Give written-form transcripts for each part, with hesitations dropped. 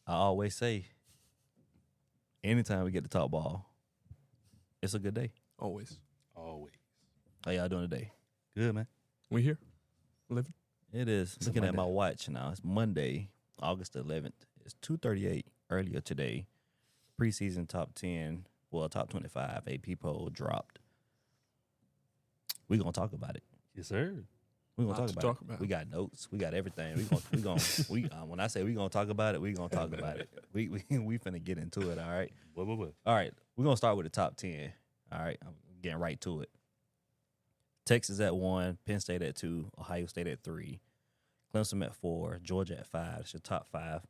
I always say, anytime we get to talk ball, it's a good day. Always. How y'all doing today? Good, man. We here? Living? It is. It's Looking at Monday. my watch now. It's Monday, August 11th. It's 2:38 earlier today. Preseason top 10, top 25 AP poll dropped. We're going to talk about it. Yes, sir. We're going to Talk talk about about it. We got notes. We got everything. When I say we're going to talk about it, we're going to talk about it. We finna get into it, all right? What? All right. We're going to start with the top 10. All right. I'm getting right to it. Texas at 1, Penn State at 2, Ohio State at 3, Clemson at 4, Georgia at 5. It's your top 5.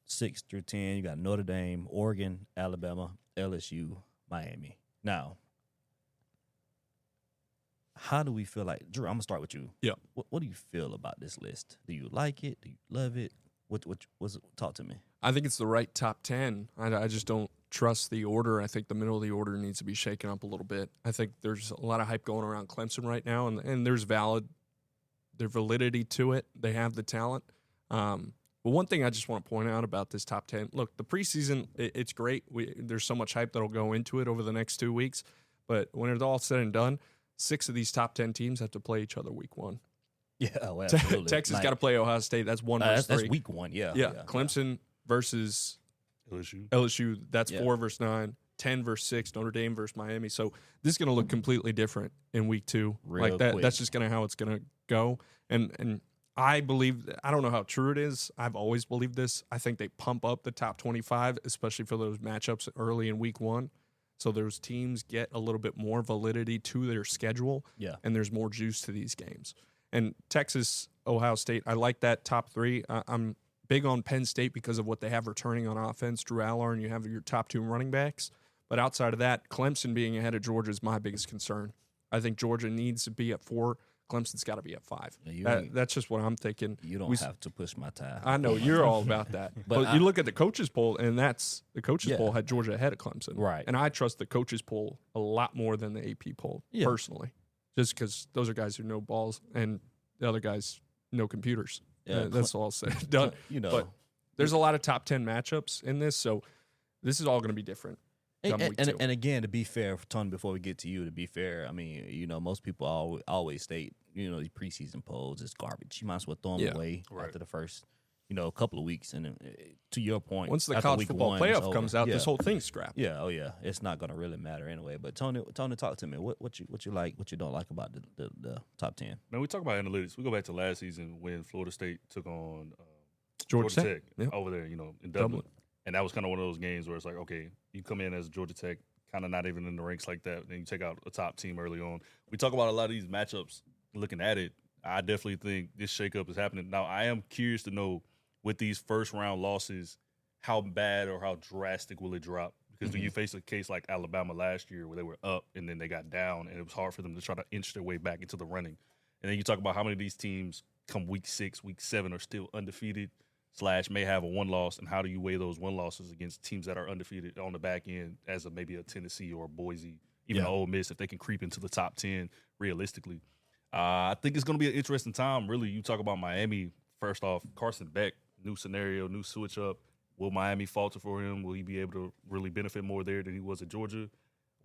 6 through 10, you got Notre Dame, Oregon, Alabama, LSU, Miami. Now, how do we feel like, Drew, I'm going to start with you. Yeah. What do you feel about this list? Do you like it? Do you love it? Talk to me. I think it's the right top 10. I just don't trust the order. I think the middle of the order needs to be shaken up a little bit. I think there's a lot of hype going around Clemson right now, and there's validity to it. They have the talent. But one thing I just want to point out about this top 10, look, the preseason, it's great. There's so much hype that'll go into it over the next 2 weeks. But when it's all said and done, 6 of these top 10 teams have to play each other week 1. Yeah, well, absolutely. Texas got to play Ohio State. That's 1 versus 3. That's week 1, yeah. Clemson versus LSU, that's 4 versus 9, 10 versus 6, Notre Dame versus Miami. So this is going to look completely different in week 2. Real that. quick. That's just going to how it's going to go. And I believe, I don't know how true it is. I've always believed this. I think they pump up the top 25, especially for those matchups early in week 1. So those teams get a little bit more validity to their schedule. Yeah. And there's more juice to these games. And Texas, Ohio State, I like that top 3. I'm big on Penn State because of what they have returning on offense. Drew Aller, and you have your top 2 running backs. But outside of that, Clemson being ahead of Georgia is my biggest concern. I think Georgia needs to be at 4. Clemson's got to be at 5. That's just what I'm thinking. You don't have to push my tie. I know you're all about that. but you look at the coaches poll, and the coaches poll had Georgia ahead of Clemson. Right. And I trust the coaches poll a lot more than the AP poll, personally. Just because those are guys who know balls, and the other guys know computers. Yeah, that's all I'll say. Done. But there's a lot of top 10 matchups in this, so this is all going to be different. And again, to be fair, Tony, before we get to you, to be fair, I mean, most people always state, these preseason polls is garbage. You might as well throw them away after the first, couple of weeks. And to your point, once the after college week football 1 playoff comes out, this whole thing's scrapped. Yeah, it's not going to really matter anyway. But Tony, talk to me. What you like, what you don't like about the top 10? Man, we talk about analytics. We go back to last season when Florida State took on Georgia Tech over there, in Dublin. And that was kind of one of those games where it's like, okay, you come in as Georgia Tech, kind of not even in the ranks like that, then you take out a top team early on. We talk about a lot of these matchups. Looking at it, I definitely think this shakeup is happening. Now, I am curious to know, with these first-round losses, how bad or how drastic will it drop? Because do you face a case like Alabama last year where they were up and then they got down, and it was hard for them to try to inch their way back into the running? And then you talk about how many of these teams come week 6, week 7 are still undefeated / may have a 1 loss, and how do you weigh those 1 losses against teams that are undefeated on the back end as maybe a Tennessee or a Boise, even an Ole Miss, if they can creep into the top 10 realistically? I think it's going to be an interesting time, really. You talk about Miami, first off, Carson Beck, new scenario, new switch up. Will Miami falter for him? Will he be able to really benefit more there than he was at Georgia?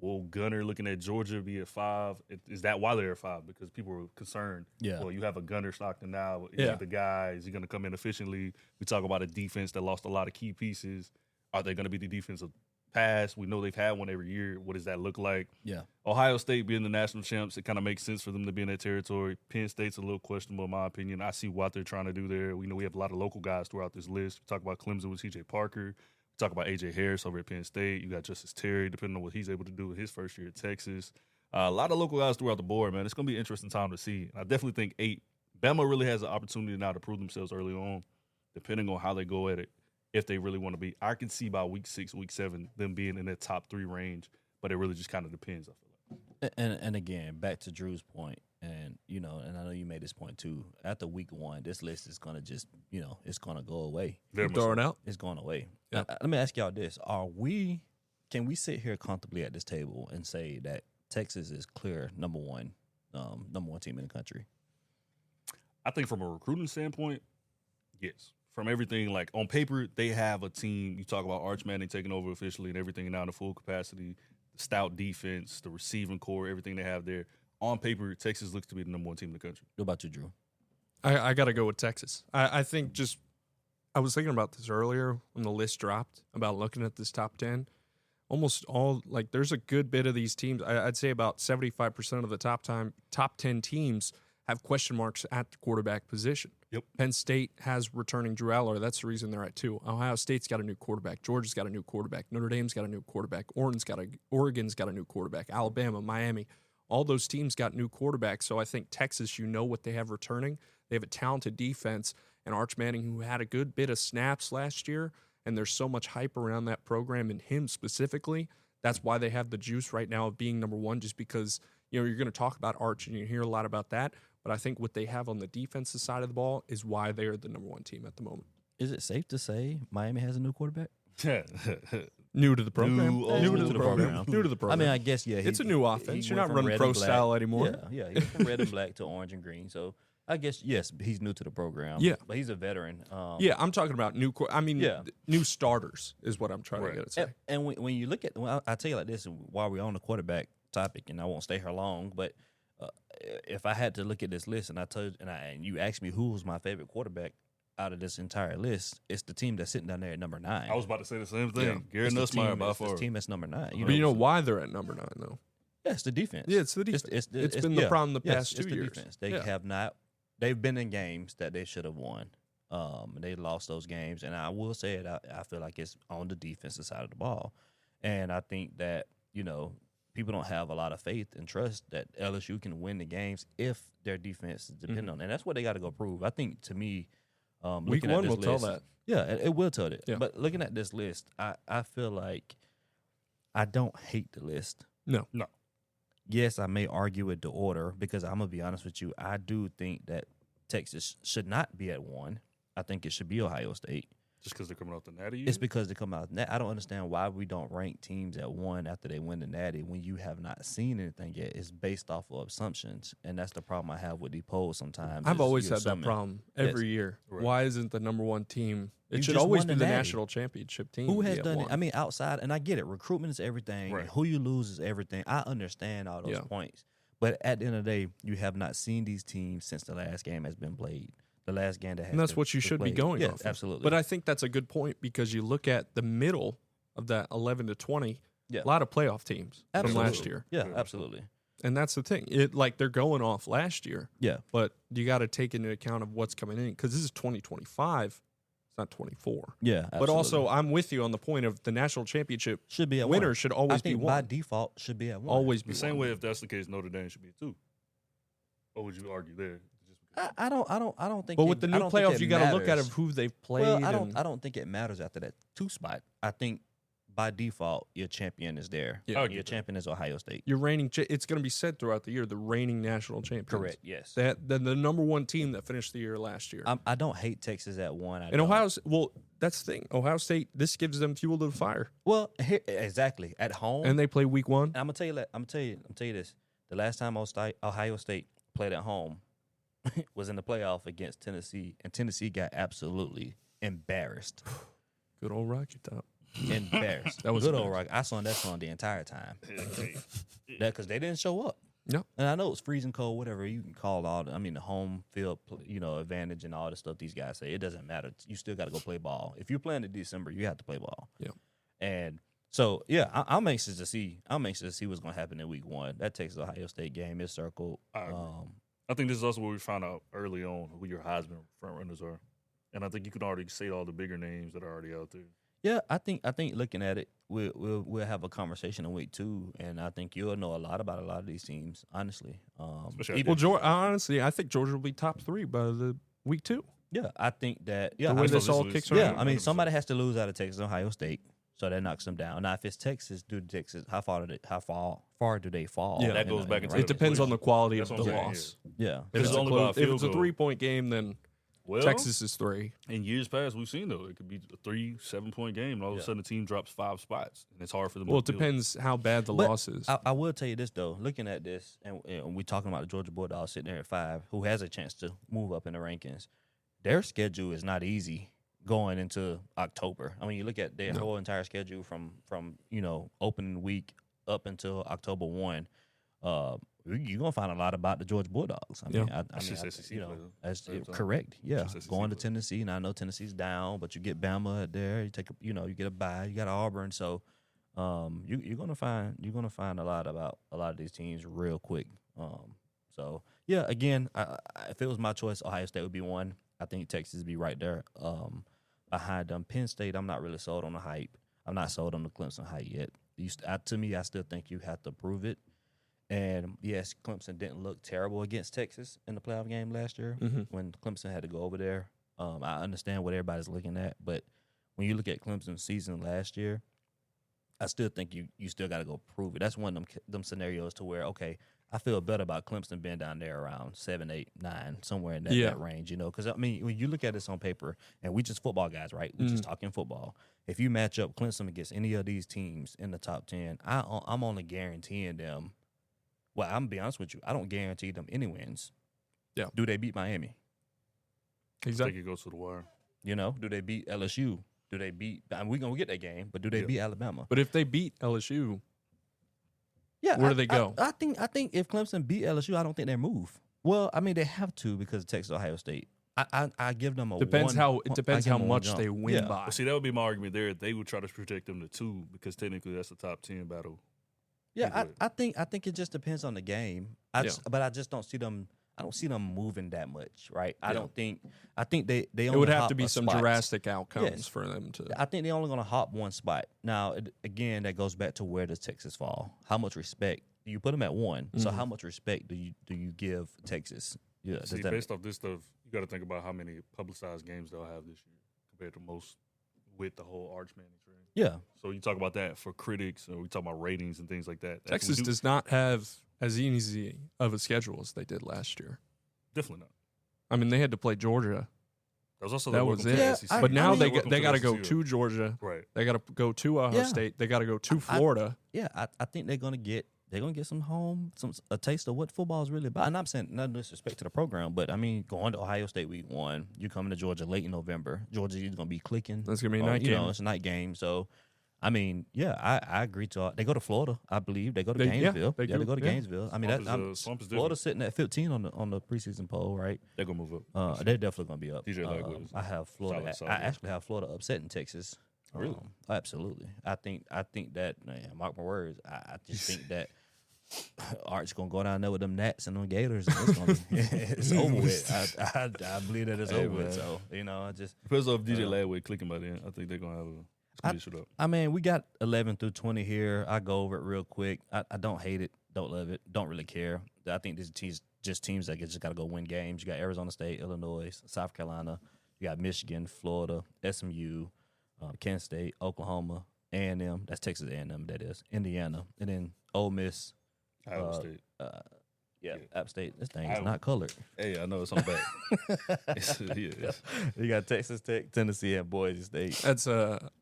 Will Gunner, looking at Georgia, be at 5? Is that why they're at 5? Because people were concerned. Yeah. Well, you have a Gunner Stockton now. Is he the guy? Is he going to come in efficiently? We talk about a defense that lost a lot of key pieces. Are they going to be the defensive pass? We know they've had one every year. What does that look like? Yeah. Ohio State being the national champs, it kind of makes sense for them to be in that territory. Penn State's a little questionable, in my opinion. I see what they're trying to do there. We know we have a lot of local guys throughout this list. We talk about Clemson with C.J. Parker. Talk about A.J. Harris over at Penn State. You got Justice Terry, depending on what he's able to do in his first year at Texas. A lot of local guys throughout the board, man. It's going to be an interesting time to see. I definitely think 8. Bama really has an opportunity now to prove themselves early on, depending on how they go at it, if they really want to be. I can see by week 6, week 7, them being in that top 3 range, but it really just kind of depends, I feel like. And again, back to Drew's point, and I know you made this point too. After week 1, this list is gonna just, it's gonna go away. Throw it out. It's going away. Yeah. Let me ask y'all this: can we sit here comfortably at this table and say that Texas is clear number one team in the country? I think from a recruiting standpoint, yes, from everything, like on paper, they have a team. You talk about Arch Manning taking over officially and everything now in the full capacity, the stout defense, the receiving core, everything they have there. On paper, Texas looks to be the number one team in the country. What about you, Drew? I got to go with Texas. I think I was thinking about this earlier when the list dropped about looking at this top 10. Almost all, like, there's a good bit of these teams. I'd say about 75% of the top 10 teams have question marks at the quarterback position. Yep. Penn State has returning Drew Aller. That's the reason they're at 2. Ohio State's got a new quarterback. Georgia's got a new quarterback. Notre Dame's got a new quarterback. Oregon's got a new quarterback. Alabama, Miami, all those teams got new quarterbacks. So I think Texas, you know what they have returning. They have a talented defense. And Arch Manning, who had a good bit of snaps last year, and there's so much hype around that program and him specifically. That's why they have the juice right now of being number one, just because, you know, you're going to talk about Arch and you hear a lot about that. But I think what they have on the defensive side of the ball is why they are the number one team at the moment. Is it safe to say Miami has a new quarterback? New to the program. New to the program. New to the program. I mean, I guess, yeah. It's a new offense. You're not from running red pro and black. style anymore. Yeah. He went from red and black to orange and green. So I guess, yes, he's new to the program. Yeah. But he's a veteran. Yeah, I'm talking about new Yeah. new starters is what I'm trying to get at. Say. And when you look at, well, I'll tell you like this while we're on the quarterback topic, and I won't stay here long, but if I had to look at this list and and you asked me who was my favorite quarterback out of this entire list, it's the team that's sitting down there at number 9. I was about to say the same thing. Yeah. Gary It's the Nussmeier team- by it's far. the team that's number 9. But you know why they're at number 9 though? Yeah, it's the defense. Yeah, it's the defense. It's been the problem the past 2 it's the years. defense. They Yeah. have not. They've been in games that they should have won. They lost those games, and I will say it. I feel like it's on the defensive side of the ball, and I think that, you know, people don't have a lot of faith and trust that LSU can win the games if their defense is dependent on it. And that's what they got to go prove. I think, to me, Week looking at 1 this will tell list- that. Yeah, it will tell it. Yeah. But looking at this list, I feel like I don't hate the list. No. Yes, I may argue with the order because I'm going to be honest with you. I do think that Texas should not be at 1. I think it should be Ohio State. Just because they're coming off the Natty. It's because they come out. I don't understand why we don't rank teams at 1 after they win the Natty when you have not seen anything yet. It's based off of assumptions, and that's the problem I have with the polls sometimes. I've is always you're had that assuming. problem Yes. every year. Right. Why isn't the number 1 team? It You should just always won be the the Natty. national championship team. Who to has be at done it? 1. I mean, outside, and I get it. Recruitment is everything. Right. And who you lose is everything. I understand all those Yeah. points. But at the end of the day, you have not seen these teams since the last game has been played. The last game that has And that's been- what you was should be played. going Yeah, off of. absolutely. But I think that's a good point because you look at the middle of that 11 to 20, Yeah. a lot of playoff teams from last year. Yeah, absolutely. And that's the thing. They're going off last year, Yeah. but you got to take into account of what's coming in because this is 2025. It's not 24. Yeah. But also, I'm with you on the point of the national championship should be at winner 1. should I always be think by 1. default should be at 1. Always be The same 1. way, if that's the case, Notre Dame should be 2. What would you argue there? I don't think. But with the I new don't think playoffs, it you got to look at matters. of who they've played. Well, I and- don't think it matters after that 2 spot. I think by default your champion is there. Yeah. I agree Your with that. champion is Ohio State. Your reigning, it's going to be said throughout the year, the reigning national champions. Correct. Yes. That the number 1 team that finished the year last year. I don't hate Texas at 1. And that's the thing. Ohio State, this gives them fuel to the fire, Well, here, exactly at home. and they play week 1. I'm gonna tell you this. The last time Ohio State played at home was in the playoff against Tennessee, and Tennessee got absolutely embarrassed. Good old Rocky Top. Embarrassed. That was good old embarrassing. rock. I saw that song the entire time. That because they didn't show up. No. And I know it's freezing cold, whatever you can call the home field, advantage and all the stuff these guys say. It doesn't matter. You still got to go play ball. If you're playing in December, you have to play ball. Yeah. And so I'm anxious to see. What's going to happen in week 1. That Texas Ohio State game is circled. I agree. I think this is also where we found out early on who your Heisman front runners are, and I think you can already say all the bigger names that are already out there. Yeah, I think looking at it, we'll have a conversation in week 2, and I think you'll know a lot about a lot of these teams. Honestly, Especially Well, honestly, I think Georgia will be top 3 by the week 2. yeah, I think that yeah, The I way mean, this all this kicks is- yeah. around. I mean, 100%. somebody has to lose out of Texas and Ohio State, so that knocks them down. Now, if it's Texas, how far do they fall? Yeah. That goes back into It depends on the quality of That's the what I'm saying, loss. Yeah, If It's it's, a only by a if it's a field goal. 3-point game, then Well, Texas is 3. in years past, we've seen though it could be a 3-7-point game, and all of a sudden the team drops 5 spots, and it's hard for them. Well, it to build. depends how bad the But loss is. I will tell you this though. Looking at this, and we talking about the Georgia Bulldogs sitting there at 5, who has a chance to move up in the rankings. Their schedule is not easy going into October. I mean, you look at their whole entire schedule from opening week up until October 1. You're gonna find a lot about the Georgia Bulldogs. I mean, that's correct. Yeah, going to Tennessee. Now I know Tennessee's down, but you get Bama there. You take you get a bye. You got Auburn, so you're gonna find a lot about a lot of these teams real quick. So yeah, again, if it was my choice, Ohio State would be one. I think Texas would be right there behind them. Penn State, I'm not really sold on the hype. I'm not sold on the Clemson hype yet. To me, I still think you have to prove it. And, yes, Clemson didn't look terrible against Texas in the playoff game last year when Clemson had to go over there. I understand what everybody's looking at, but when you look at Clemson's season last year, I still think you still got to go prove it. That's one of them scenarios to where, okay, I feel better about Clemson being down there around 7, 8, 9, somewhere in that range, Because, I mean, when you look at this on paper, and we just football guys, right? We just talking football. If you match up Clemson against any of these teams in the top 10, I'm only guaranteeing them. Well, I'm going to be honest with you. I don't guarantee them any wins. Yeah. Do they beat Miami? Exactly. I think it goes to the wire. Do they beat LSU? Do they beat – we're going to get that game, but do they beat Alabama? But if they beat LSU, where do they go? I think if Clemson beat LSU, I don't think they move. Well, I mean, they have to because of Texas, Ohio State. I give them a depends one. It depends how much they win by. Well, see, that would be my argument there. They would try to project them to 2 because technically that's the top 10 battle. Yeah, I think it just depends on the game. But I just don't see them. I don't see them moving that much, right? I think they only it would have hop to be a some spot. drastic outcomes for them to. I think they're only going to hop one spot. Now, again, that goes back to where does Texas fall? How much respect do you put them at 1? So how much respect do you give Texas? Yeah, see, based off this stuff, you got to think about how many publicized games they'll have this year compared to most with the whole Arch Manning trade. Yeah. So you talk about that for critics, or we talk about ratings and things like that. Texas does not have as easy of a schedule as they did last year. Definitely not. I mean, they had to play Georgia. That was it. Yeah, but now they got to go to Georgia. Right. They got to go to Ohio State. They got to go to Florida. I think they're gonna get some a taste of what football is really about. And I'm saying no disrespect to the program, but I mean going to Ohio State week 1, you're coming to Georgia late in November. Georgia is gonna be clicking. That's gonna be a night game. It's a night game. So I mean, I agree to. They go to Florida, I believe. They go to Gainesville. They go to Gainesville. I mean, Swamp is Florida's sitting at 15 on the preseason poll, right? They're gonna move up. They're definitely gonna be up. DJ Lagwood. I have Florida. Solid. I actually have Florida upsetting Texas. Really? Absolutely. I think that. Man, mark my words. I just think that Art's gonna go down there with them Nats and them Gators, and it's gonna be it's over with. I believe that it's over with. So I just depends on if DJ Lagwood clicking by then. I think they're gonna have a. I mean, we got 11 through 20 here. I go over it real quick. I don't hate it, don't love it, don't really care. I think these teams that just got to go win games. You got Arizona State, Illinois, South Carolina. You got Michigan, Florida, SMU, Kansas State, Oklahoma, A&M. That's Texas A&M, that is. Indiana. And then Ole Miss. Iowa State. App State. This thing is not colored. Hey, I know it's on back. You got Texas Tech, Tennessee, and Boise State. That's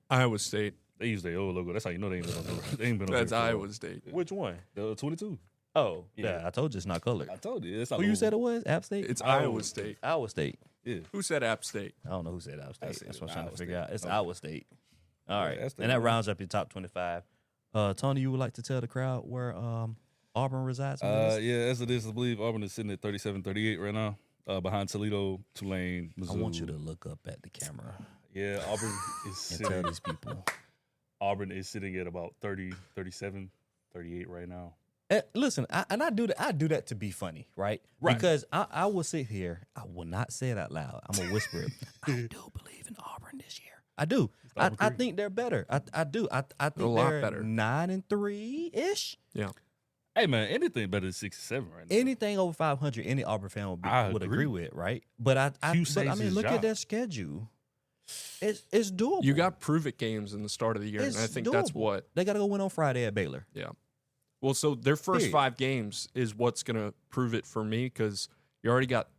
Iowa State. They use their old logo. That's how you know they ain't been on the. They ain't been on. That's Iowa State. Which one? The 22. Oh, yeah. I told you it's not colored. I told you. It's Who you said it was? App State? It's Iowa State. Iowa State. Yeah. Who said App State? I don't know who said Iowa State. That's what I'm trying to figure out. It's Okay. Iowa State. All right. Yeah, and that rounds up your top 25. Tony, you would like to tell the crowd where Auburn resides? As it is, I believe Auburn is sitting at 37-38 right now, behind Toledo, Tulane, Mizzou. I want you to look up at the camera. Yeah, Auburn is and sitting. tell these people. Auburn is sitting at about 30, 37, 38 right now. Listen, I do that to be funny, right? Because I will sit here. I will not say it out loud. I'm gonna whisper it. I do believe in Auburn this year. I do. I think they're better. I do. I think a lot they're better. 9-3 ish. Yeah. Hey man, anything better than 6-7 right now. Anything over 500, any Auburn fan would agree with, right? But I mean, look at their schedule. It's doable. You got prove-it games in the start of the year, and I think that's what they got to go win on Friday at Baylor. Yeah. Well, so their first 5 games is what's going to prove it for me because you already got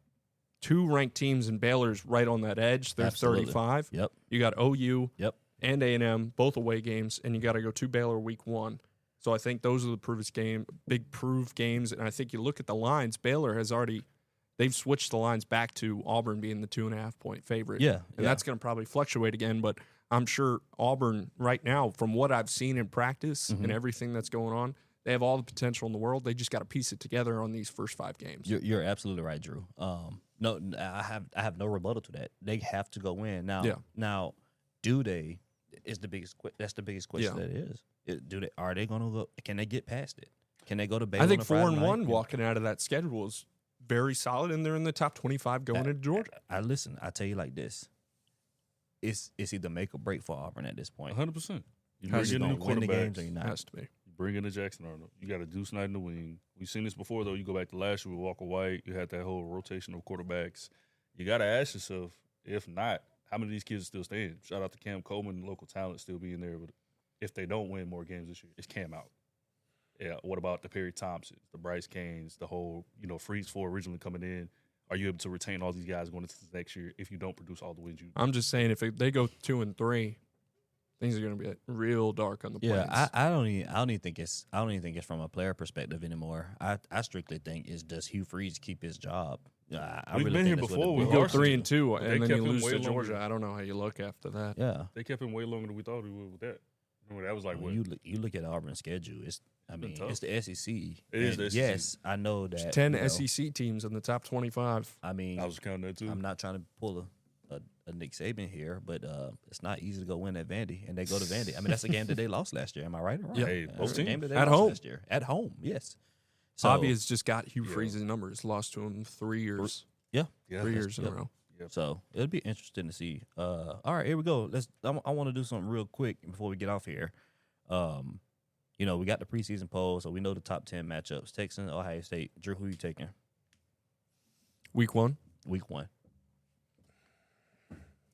2 ranked teams, and Baylor's right on that edge. They're 35. Yep. You got OU. Yep. And A&M, both away games, and you got to go to Baylor week 1. So I think those are the big prove games, and I think you look at the lines. Baylor has already they've switched the lines back to Auburn being the 2.5-point favorite. Yeah. And that's going to probably fluctuate again, but I'm sure Auburn right now, from what I've seen in practice and everything that's going on, they have all the potential in the world. They just got to piece it together on these first 5 games. You're absolutely right, Drew. No, I have no rebuttal to that. They have to go win now. Now, do they? Is the biggest? That's the biggest question that is. Are they going to go? Can they get past it? Can they go to Baylor? I think 4-1 walking out of that schedule is very solid, and they're in the top 25 going into Georgia. I tell you like this. It's either make or break for Auburn at this point. 100%. You Has bring in to new win the games quarterbacks. or you're not. Has to be. You bring in a Jackson Arnold. You got a Deuce Knight in the wing. We've seen this before, though. You go back to last year with Walker White. You had that whole rotation of quarterbacks. You got to ask yourself, if not, how many of these kids are still staying? Shout out to Cam Coleman, local talent still being there. But if they don't win more games this year, it's Cam out. Yeah, what about the Perry Thompsons, the Bryce Canes, the whole, Freeze 4 originally coming in? Are you able to retain all these guys going into the next year if you don't produce all the wins you? I'm just saying, if they go 2-3, things are going to be real dark on the Plains. Yeah, I don't even think it's from a player perspective anymore. I strictly think it's, does Hugh Freeze keep his job? I We've really been think here that's what before it You with boils go down to. 3-2, They and then kept you him lose way to longer. Georgia. I don't know how you look after that. Yeah, They kept him way longer than we thought he would with that. Remember, that was like, what? you look at Auburn's schedule. It's tough. the SEC. It is the And SEC. Yes, I know that. There's 10 SEC teams in the top 25. I mean, I was counting that, too. I'm not trying to pull a Nick Saban here, but it's not easy to go win at Vandy, and they go to Vandy. I mean, that's a game that they lost last year. Am I right or wrong? Yeah. Hey, That's both a teams. game that they At lost home. last year. At home, yes. So, Bobby has just got Hugh Freeze's numbers. Lost to him 3 years. yeah. Yeah, 3 that's- years in a row. So it'll be interesting to see. All right, here we go. I want to do something real quick before we get off here. We got the preseason poll, so we know the top 10 matchups. Texas, Ohio State. Drew, who you taking? Week 1. Week 1.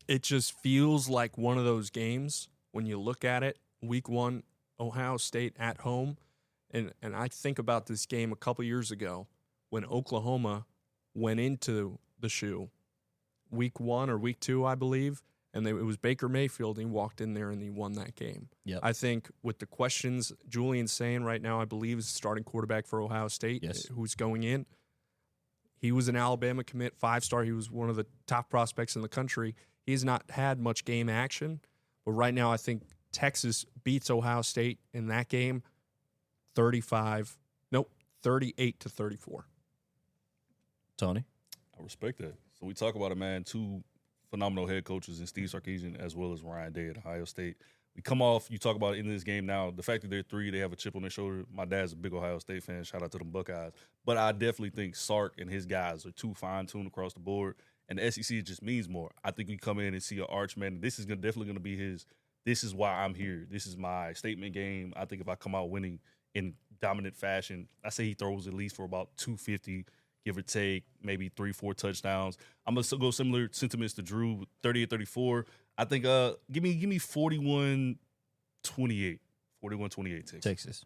It just feels like one of those games when you look at it. Week 1, Ohio State at home. And I think about this game a couple years ago when Oklahoma went into the shoe. Week 1 or week 2, I believe. And it was Baker Mayfield. And he walked in there and he won that game. Yep. I think with the questions Julian's saying right now, I believe is the starting quarterback for Ohio State, Yes. who's going in. He was an Alabama commit, 5-star. He was one of the top prospects in the country. He's not had much game action. But right now I think Texas beats Ohio State in that game 38-34. Tony? I respect that. So we talk about a man, 2 phenomenal head coaches in Steve Sarkisian as well as Ryan Day at Ohio State. We come off, you talk about it in this game now, the fact that they're 3, they have a chip on their shoulder. My dad's a big Ohio State fan. Shout out to them Buckeyes. But I definitely think Sark and his guys are too fine-tuned across the board. And the SEC just means more. I think we come in and see an arch man. This is definitely going to be his, this is why I'm here. This is my statement game. I think if I come out winning in dominant fashion, I say he throws at least for about 250, give or take, maybe 3-4 touchdowns. I'm going to go similar sentiments to Drew, 38-34. I think give me 41-28. 41-28 Texas.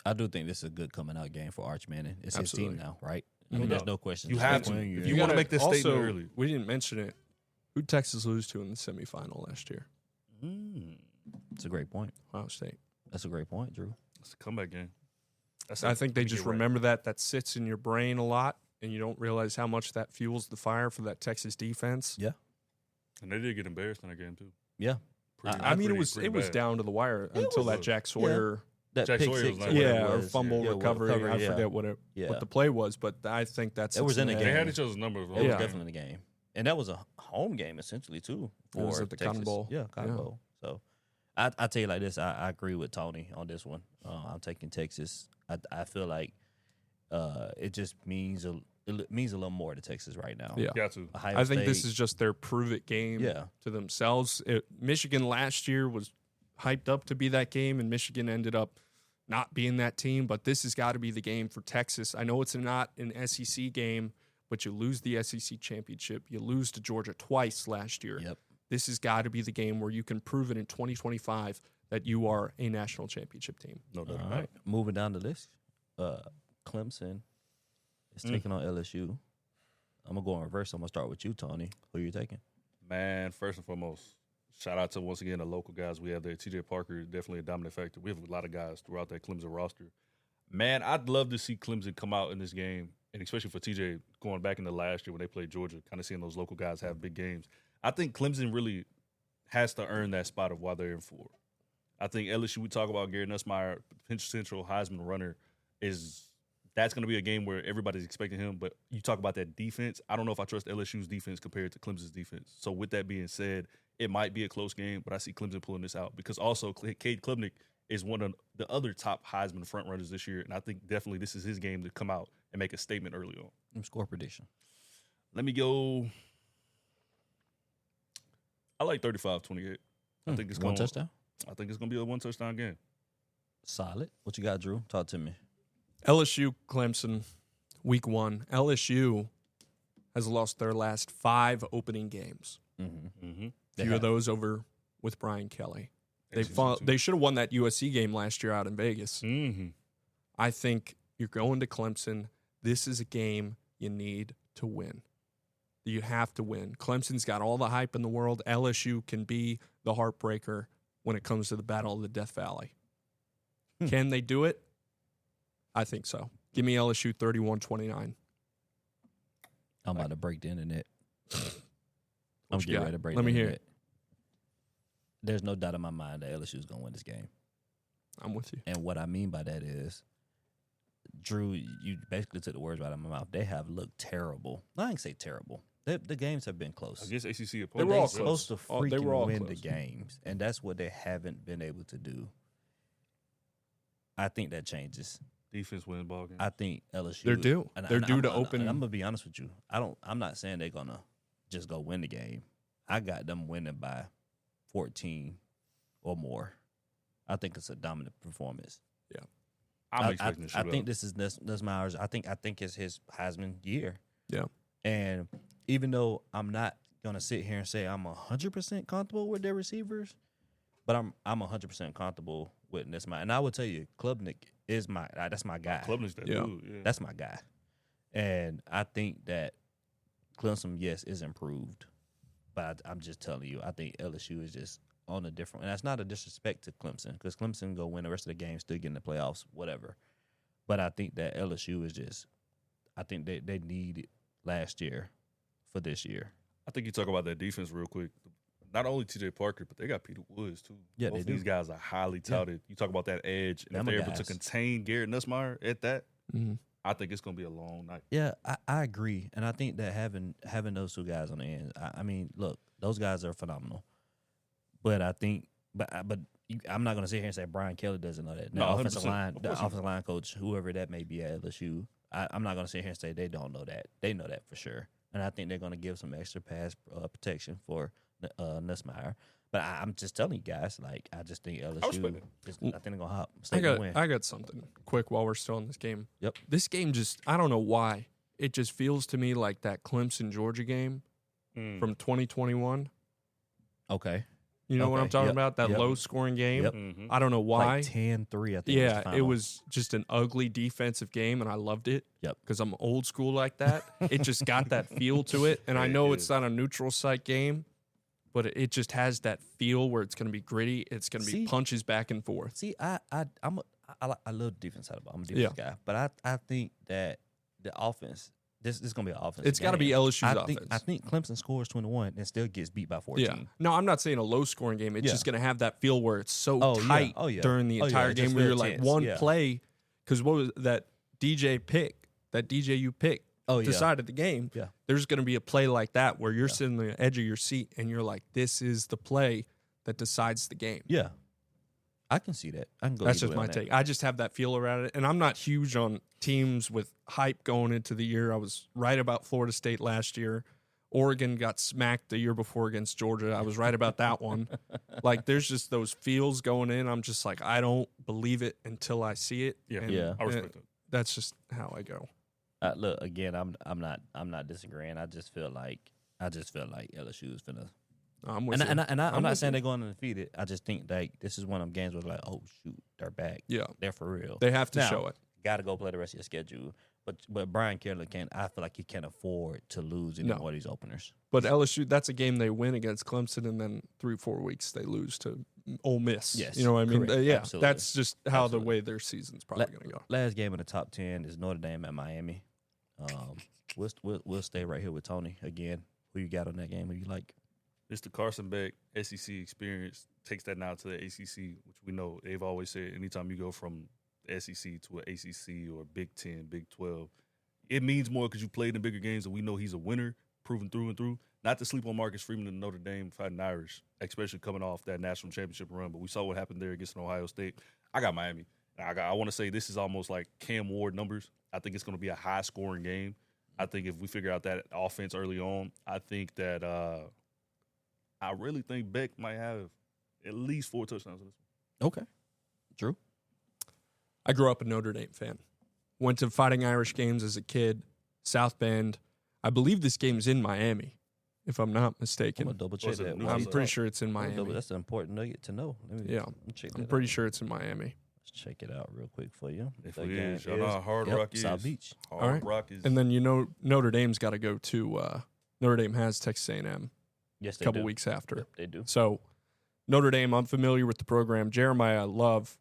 I do think this is a good coming out game for Arch Manning. It's Absolutely. his team now, right? I No mean, there's doubt. no question. You have to. When If you want to make this also, statement early. We didn't mention it. Who'd Texas lose to in the semifinal last year? It's a great point. Ohio State. That's a great point, Drew. It's a comeback game. I think they just get right. remember that sits in your brain a lot, and you don't realize how much that fuels the fire for that Texas defense. Yeah. And they did get embarrassed in that game, too. Yeah. I mean, it was bad. down to the wire until that Jack Sawyer, That Jack pick Sawyer six, was nice. or whatever it or was. fumble Yeah, recovery. I yeah. forget what the play was, but I think that's It was in the They game. had each other's numbers. It was Yeah. definitely in the game. And that was a home game, essentially, too. It was for at the Texas. Cotton Bowl. Yeah, Cotton Yeah. Bowl. So I tell you like this, I agree with Tony on this one. I'm taking Texas. I feel like it just means it means a little more to Texas right now. Yeah. Got to. Ohio I think this State- is just their prove-it game Yeah. to themselves. Michigan last year was hyped up to be that game, and Michigan ended up not being that team. But this has got to be the game for Texas. I know it's not an SEC game, but you lose the SEC championship. You lose to Georgia twice last year. Yep. This has got to be the game where you can prove it in 2025 that you are a national championship team. No doubt. All right. Moving down the list. Clemson is taking on LSU. I'm going to go in reverse. I'm going to start with you, Tony. Who are you taking? Man, first and foremost, shout out to, once again, the local guys we have there. TJ Parker is definitely a dominant factor. We have a lot of guys throughout that Clemson roster. Man, I'd love to see Clemson come out in this game and especially for TJ going back into last year when they played Georgia, kind of seeing those local guys have big games. I think Clemson really has to earn that spot of why they're in 4. I think LSU, we talk about Gary Nussmeier, potential Heisman runner, that's going to be a game where everybody's expecting him. But you talk about that defense. I don't know if I trust LSU's defense compared to Clemson's defense. So with that being said, it might be a close game, but I see Clemson pulling this out because also Cade Klubnik is one of the other top Heisman front runners this year, and I think definitely this is his game to come out and make a statement early on. Score prediction. Let me go. I like 35-28. I think it's one touchdown. I think it's going to be a 1 touchdown game. Solid. What you got, Drew? Talk to me. LSU, Clemson, week 1. LSU has lost their last 5 opening games. Few of those over with Brian Kelly. They should have won that USC game last year out in Vegas. I think you're going to Clemson. This is a game you need to win. You have to win. Clemson's got all the hype in the world. LSU can be the heartbreaker when it comes to the Battle of the Death Valley. Can they do it? I think so. Give me LSU 31-29. I'm about to break the internet. I'm you getting got? ready to break Let the me hear internet. There's no doubt in my mind that LSU is going to win this game. I'm with you. And what I mean by that is, Drew, you basically took the words right out of my mouth. They have looked terrible. I ain't say terrible. The games have been close. Against ACC opponents. They were all supposed to close. They were freaking all win close. the games, and that's what they haven't been able to do. I think that changes. Defense win ball game. I think LSU. They're due. They're due to open. And I'm gonna be honest with you. I'm not saying they're gonna just go win the game. I got them winning by 14 or more. I think it's a dominant performance. Yeah, I'm expecting I think this is Nussmeier's. I think it's his Heisman year. Yeah, and even though I'm not gonna sit here and say I'm 100% comfortable with their receivers, but I'm 100% comfortable with Nussmeier. And I will tell you, Klubnik is that's my guy. Klubnik's that dude. Yeah. That's my guy. And I think that Clemson, yes, is improved. But I'm just telling you, I think LSU is just on a different – and that's not a disrespect to Clemson because Clemson go win the rest of the game, still get in the playoffs, whatever. But I think that LSU is just – I think they need it last year for this year. I think you talk about that defense real quick. Not only T.J. Parker, but they got Peter Woods, too. Yeah, both they of do. these guys are highly touted. You talk about that edge, and if they're able to contain Garrett Nussmeier at that, I think it's going to be a long night. Yeah, I agree. And I think that having those two guys on the end, I mean, look, those guys are phenomenal. But I think I'm not going to sit here and say Brian Kelly doesn't know that. No, offensive line coach, whoever that may be at LSU, I'm not going to sit here and say they don't know that. They know that for sure. And I think they're going to give some extra pass protection for Nussmeier. But I'm just telling you guys, like, I just think LSU, I think they're going to hop. I got something quick while we're still in this game. Yep. This game just, I don't know why. It just feels to me like that Clemson-Georgia game from 2021. Okay. You know what I'm talking about? That low-scoring game. Yep. I don't know why. Like 10-3, I think. Yeah, it was just an ugly defensive game, and I loved it. Yep. Because I'm old school like that. It just got that feel to it. And I know it's not a neutral site game, but it just has that feel where it's going to be gritty. It's going to be punches back and forth. See, I love the defense side of the ball. I'm a defense guy. But I think that the offense, this is going to be an offense. It's got to be LSU's offense. I think Clemson scores 21 and still gets beat by 14. Yeah. No, I'm not saying a low-scoring game. It's just going to have that feel where it's so tight during the entire game where you're like one play. Because what was that DJ pick, that DJU pick decided the game. Yeah. There's going to be a play like that where you're sitting on the edge of your seat and you're like, this is the play that decides the game. Yeah. I can see that. I can go. That's just my take. I just have that feel around it. And I'm not huge on teams with hype going into the year. I was right about Florida State last year. Oregon got smacked the year before against Georgia. I was right about that one. Like, there's just those feels going in. I'm just like, I don't believe it until I see it. Yeah, and, I respect that. That's just how I go. Look, again, I'm not disagreeing. I just feel like LSU is finna. I'm with you. And I'm not saying they're going undefeated. I just think like this is one of them games where like, oh shoot, they're back. Yeah, they're for real. They have to show it. Got to go play the rest of your schedule. But Brian Kelly I feel like he can't afford to lose any more of these openers. But LSU, that's a game they win against Clemson, and then 3-4 weeks they lose to Ole Miss. Yes, you know what I mean? correct. Absolutely. That's just how the way their season's probably going to go. Last game in the top 10 is Notre Dame at Miami. We'll stay right here with Tony again. Who you got on that game? Who you like? It's the Carson Beck SEC experience takes that now to the ACC, which we know they've always said anytime you go from the SEC to an ACC or Big 10, Big 12, it means more because you played in bigger games, and we know he's a winner, proven through and through. Not to sleep on Marcus Freeman and Notre Dame Fighting Irish, especially coming off that national championship run, but we saw what happened there against Ohio State. I got Miami. I want to say this is almost like Cam Ward numbers. I think it's going to be a high-scoring game. I think if we figure out that offense early on, I think that I really think Beck might have at least 4 touchdowns in this one. Okay. Drew? I grew up a Notre Dame fan. Went to Fighting Irish games as a kid, South Bend. I believe this game's in Miami, if I'm not I'm mistaken. going to double-check that. I'm pretty sure it's in Miami. That's an important nugget to know. I'm pretty sure it's in Miami. Let's check it out real quick for you. If it is, y'all know how Hard Rock is. South Beach. Hard Rock is. And then Notre Dame's got to go to Notre Dame has Texas A&M Yes, a couple weeks after. Yep, they do. So Notre Dame, I'm familiar with the program. Jeremiah, I love.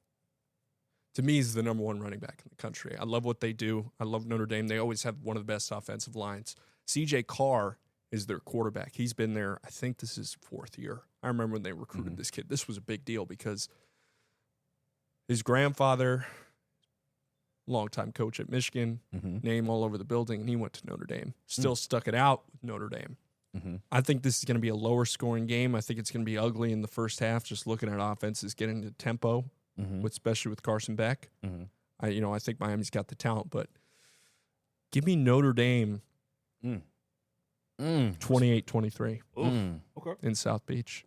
To me, he's the number 1 running back in the country. I love what they do. I love Notre Dame. They always have one of the best offensive lines. C.J. Carr is their quarterback. He's been there, I think this is 4th year. I remember when they recruited this kid. This was a big deal because his grandfather, longtime coach at Michigan, name all over the building, and he went to Notre Dame. Still stuck it out with Notre Dame. I think this is going to be a lower scoring game. I think it's going to be ugly in the first half, just looking at offenses getting into tempo, especially with Carson Beck. I think Miami's got the talent, but give me Notre Dame 28-23 Okay. in South Beach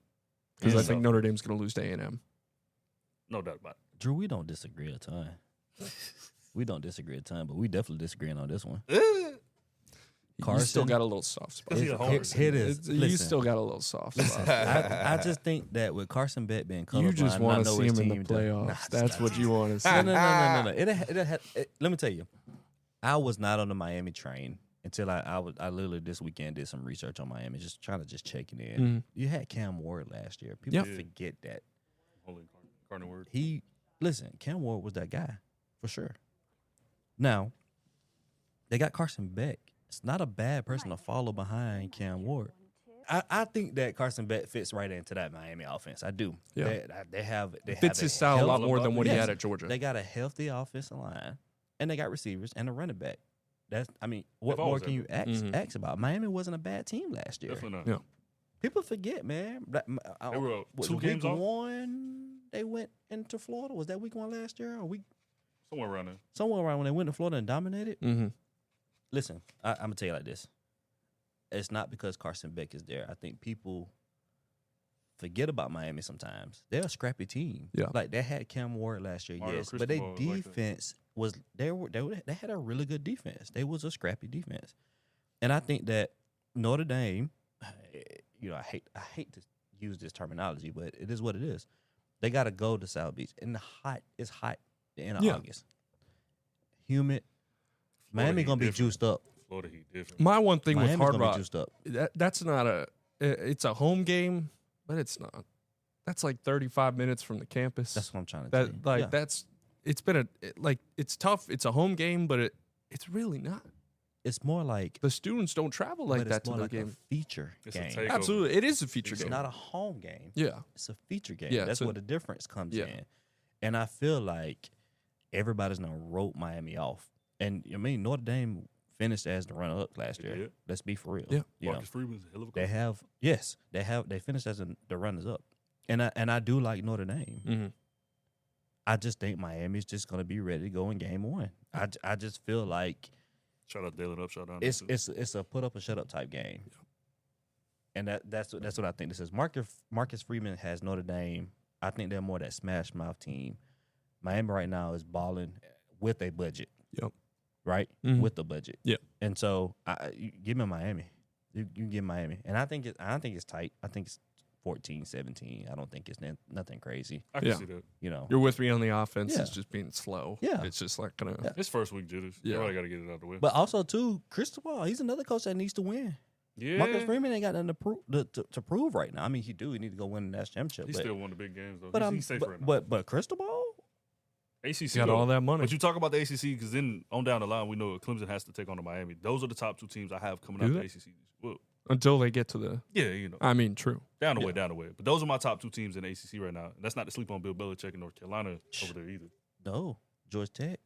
because I think Notre Dame's going to lose to A&M. No doubt about it. Drew, we don't disagree a ton. But we definitely disagreeing on this one. You still got a little soft spot. He's a homer. It is. You still got a little soft spot. I just think that with Carson Beck being colorblind, You just want to see him in the team playoffs. That's what you want to see. No. Let me tell you, I was not on the Miami train until I literally this weekend did some research on Miami, just trying to check it in. You had Cam Ward last year. People forget that. Holy Cardinal Word. Cam Ward was that guy for sure. Now, they got Carson Beck. It's not a bad person to follow behind Cam Ward. I think that Carson Beck fits right into that Miami offense. I do. Yeah. They Fits his style a lot more than what he had at Georgia. They got a healthy offensive line, and they got receivers and a running back. What more can you ask about? Miami wasn't a bad team last year. Definitely not. Yeah. People forget, man. They were 2 games week off. 1, they went into Florida. Was that week 1 last year? Or Somewhere around there. somewhere around when they went to Florida and dominated? Mm-hmm. Listen, I'm going to tell you like this. It's not because Carson Beck is there. I think people forget about Miami sometimes. They're a scrappy team. Yeah. Like, they had Cam Ward last year, Mario yes. But their Cristobal was like that. defense was they had a really good defense. They was a scrappy defense. And I think that Notre Dame, I hate to use this terminology, but it is what it is. They got to go to South Beach. And it's hot in August. Humid. Miami going to be juiced up. Florida Heat different. My one thing Miami's with Hard gonna be Rock, juiced up. that's not it's a home game, but it's not. That's like 35 minutes from the campus. That's what I'm trying to tell you. It's been it's tough. It's a home game, but it's really not. It's more like The students don't travel like but that it's to more the like game. a feature It's a game. takeover. Absolutely, it is a feature It's game. not a home game. Yeah, It's a feature game. Yeah, That's so- where the difference comes Yeah. in. And I feel like everybody's gonna wrote Miami off. And Notre Dame finished as the runner up last They year. did. Let's be for real. Yeah. You know, Marcus Freeman's a hell of a they coach. they finished as the runners up. And I do like Notre Dame. mm-hmm. I just think Miami's just gonna be ready to go in game 1. I just feel like Shout out Dalen Upshaw down it's there. it's a put up or shut up type game. And that's what I think this is. Marcus Freeman has Notre Dame. I think they're more that smash mouth team. Miami right now is balling with a budget. Yep. Right? Mhm. With the budget. Yep. And so you give me Miami. You give Miami. And I think it's tight. I think it's 14-17. I don't think it's nothing crazy. I can Yeah. see that. You're with me on the offense. Yeah. It's just being slow. Yeah. It's just like gonna. Yeah. It's first week jitters. Yeah. You already got to get it out the way. But also too, Cristobal, he's another coach that needs to win. Yeah. Marcus Freeman ain't got nothing to prove right now. I mean, he need to go win the national championship. He but still won the big games, though. But He's safe right now. But Cristobal, ACC got all that money. But you talk about the ACC because then on down the line, we know Clemson has to take on the Miami. Those are the top 2 teams I have coming out of the ACC. Well, until they get to the. Yeah, you know. I mean, true. Down the way. But those are my top 2 teams in the ACC right now. And that's not to sleep on Bill Belichick in North Carolina over there either. No, Georgia Tech.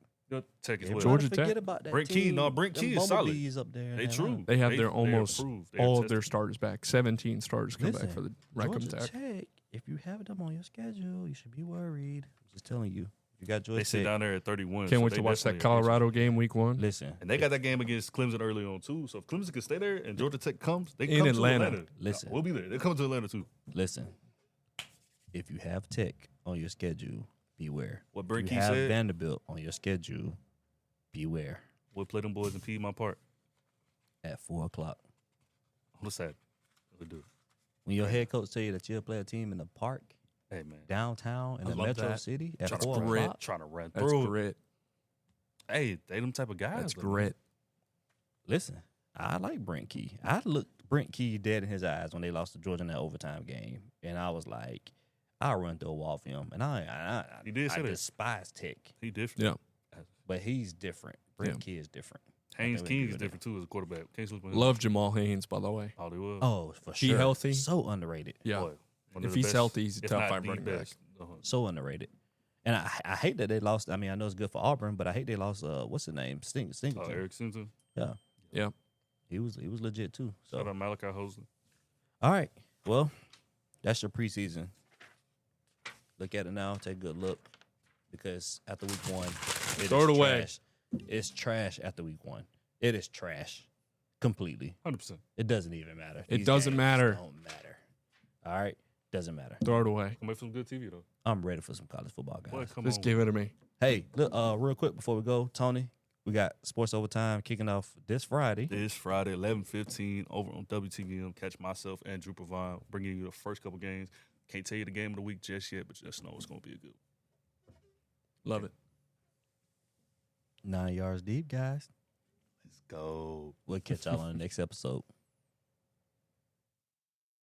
Tech as well. Georgia Tech. Forget about that Brent team. Key, no, Brent Key is solid. Up there. They true. They have their almost all of their tested. starters back. 17 starters come back Listen, for the Rackham Georgia Tech. Tech, if you have them on your schedule, you should be worried. I'm just telling you. You got Georgia They sit Tech. down there at 31. Can't so wait they to watch that definitely Colorado game week 1. Listen. And they got that game against Clemson early on, too. So if Clemson can stay there and Georgia Tech comes, they In come Atlanta. to Atlanta. Listen. We'll be there. They come to Atlanta, too. Listen. If you have Tech on your schedule, beware. What Brent If Key you have said, Vanderbilt on your schedule, beware. we'll play them boys in Piedmont Park. At 4:00. What's that? We'll do it. When your head coach tell you that you'll play a team in the park, Hey, man. downtown, in I the love Metro that. City at Trying 4 to o'clock. Trying to run That's through. grit. Hey, they them type of guys. That's though. grit. Listen, I like Brent Key. I looked Brent Key dead in his eyes when they lost to Georgia in that overtime game, and I was like, I'll run through a wall for him. And I He did say that. despise Tech, He different. Yeah. but he's different. Brent Yeah. Key is different. Haynes I think we King agree is with different, too, as a quarterback. Can't sleep on him. Love Jamal Haynes, by the way. Oh, they will. Oh, for He sure. healthy? So underrated. Yeah. Boy, one of If the he's best, healthy, he's a if top not 5 the running back. best. So underrated. And I hate that they lost. I mean, I know it's good for Auburn, but I hate they lost. What's his name? Singleton. Eric Simpson. Yeah, Yeah. he was legit too. So Shout out Malachi Hosley. all right, well, that's your preseason. Look at it now. Take a good look, because after week 1, Throw it away. trash. It's trash after week 1. It is trash, completely. 100%. It doesn't even matter. It These doesn't games matter. Don't matter. All right, doesn't matter. Throw it away. Come make some good TV, though. I'm ready for some college football, guys. Boy, come Just on. give it to me. Hey, look, real quick before we go, Tony, we got Sports Overtime kicking off this Friday. This Friday, 11:15, over on WTVM. Catch myself and Drew Pavan bringing you the first couple games. Can't tell you the game of the week just yet, but just know it's going to be a good one. Love it. 9 yards deep, guys. Let's go. We'll catch y'all on the next episode.